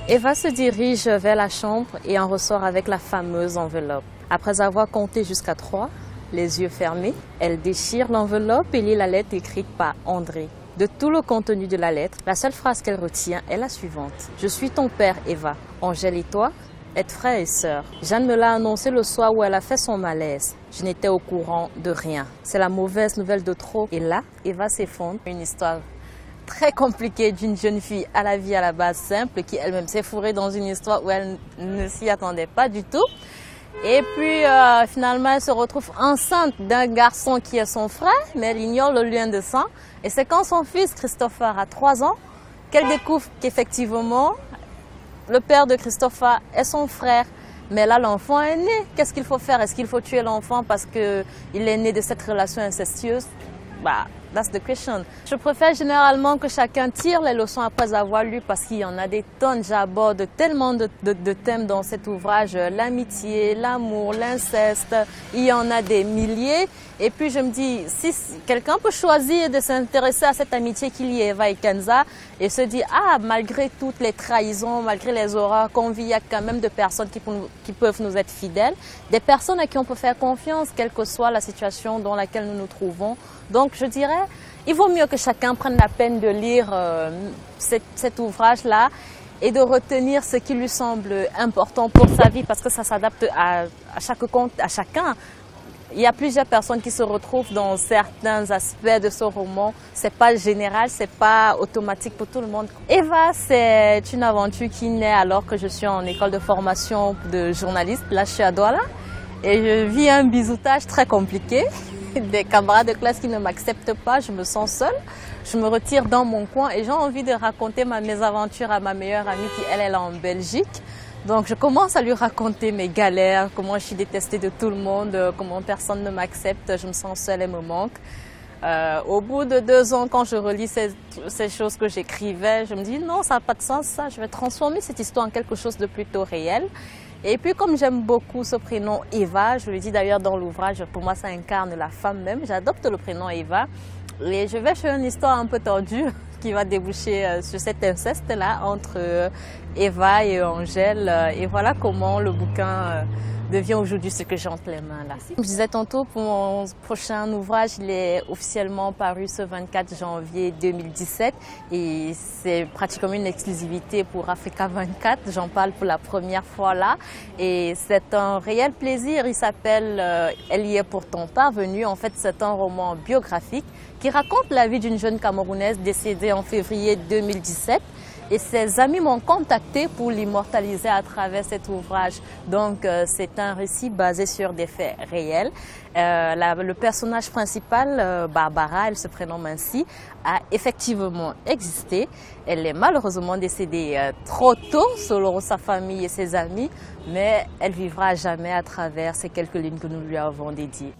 Eva se dirige vers la chambre et en ressort avec la fameuse enveloppe. Après avoir compté jusqu'à 3, les yeux fermés, elle déchire l'enveloppe et lit la lettre écrite par André. De tout le contenu de la lettre, la seule phrase qu'elle retient est la suivante. « Je suis ton père, Eva. Angèle et toi, êtes frères et sœurs. Jeanne me l'a annoncé le soir où elle a fait son malaise. Je n'étais au courant de rien. C'est la mauvaise nouvelle de trop. » Et là, Eva s'effondre. Une histoire très compliquée d'une jeune fille à la vie à la base simple qui elle-même s'est fourrée dans une histoire où elle ne s'y attendait pas du tout. Et puis finalement elle se retrouve enceinte d'un garçon qui est son frère, mais elle ignore le lien de sang. Et c'est quand son fils Christopher a 3 ans qu'elle découvre qu'effectivement le père de Christopher est son frère. Mais là l'enfant est né. Qu'est-ce qu'il faut faire? Est-ce qu'il faut tuer l'enfant parce qu'il est né de cette relation incestueuse? That's the question. Je préfère généralement que chacun tire les leçons après avoir lu parce qu'il y en a des tonnes. J'aborde tellement de thèmes dans cet ouvrage. L'amitié, l'amour, l'inceste, il y en a des milliers. Et puis je me dis, si quelqu'un peut choisir de s'intéresser à cette amitié qu'il y a Eva et Kenza et se dire, malgré toutes les trahisons, malgré les horreurs qu'on vit, il y a quand même des personnes qui peuvent nous être fidèles, des personnes à qui on peut faire confiance, quelle que soit la situation dans laquelle nous nous trouvons. Donc je dirais, il vaut mieux que chacun prenne la peine de lire cet ouvrage-là et de retenir ce qui lui semble important pour sa vie parce que ça s'adapte à chacun. Il y a plusieurs personnes qui se retrouvent dans certains aspects de ce roman. C'est pas général, c'est pas automatique pour tout le monde. Eva, c'est une aventure qui naît alors que je suis en école de formation de journaliste. Là, je suis à Douala et je vis un bisoutage très compliqué. Des camarades de classe qui ne m'acceptent pas, je me sens seule. Je me retire dans mon coin et j'ai envie de raconter mes aventures à ma meilleure amie qui, elle est en Belgique. Donc je commence à lui raconter mes galères, comment je suis détestée de tout le monde, comment personne ne m'accepte, je me sens seule et me manque. Au bout de 2 ans, quand je relis ces choses que j'écrivais, je me dis non, ça n'a pas de sens ça, je vais transformer cette histoire en quelque chose de plutôt réel. Et puis comme j'aime beaucoup ce prénom Eva, je le dis d'ailleurs dans l'ouvrage, pour moi ça incarne la femme même, j'adopte le prénom Eva. Et je vais faire une histoire un peu tordue qui va déboucher sur cet inceste-là entre Eva et Angèle. Et voilà comment le bouquin devient aujourd'hui ce que j'ai entre les mains là. Je disais tantôt, pour mon prochain ouvrage, il est officiellement paru ce 24 janvier 2017 et c'est pratiquement une exclusivité pour Africa 24. J'en parle pour la première fois là et c'est un réel plaisir. Il s'appelle Elle y est pourtant parvenue. En fait, c'est un roman biographique qui raconte la vie d'une jeune Camerounaise décédée en février 2017. Et ses amis m'ont contacté pour l'immortaliser à travers cet ouvrage. Donc c'est un récit basé sur des faits réels. Le personnage principal, Barbara, elle se prénomme ainsi, a effectivement existé. Elle est malheureusement décédée trop tôt selon sa famille et ses amis, mais elle vivra jamais à travers ces quelques lignes que nous lui avons dédiées.